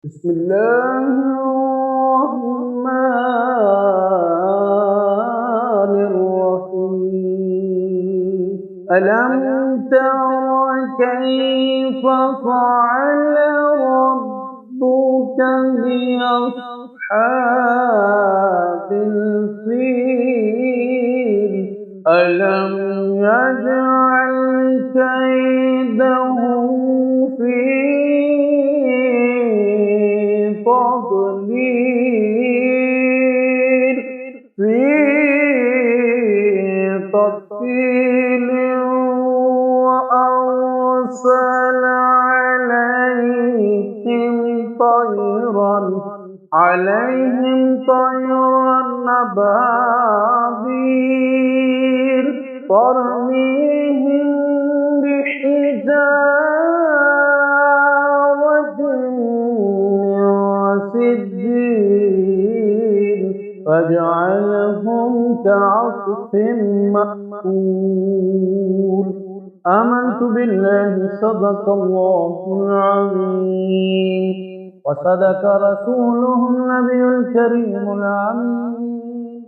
بسم الله الرحمن الرحيم. ألم تر كيف فعل ربك بأصحاب الفيل؟ ألم يجعل كيدهم في تضليل تضليل وأرسل عليهم طيرا أبابيل ترميهم بحجارة من سجيل فجعلهم كعصف مأكول. آمنت بالله صدق الله العظيم وصدق رسوله النبي الكريم الأمين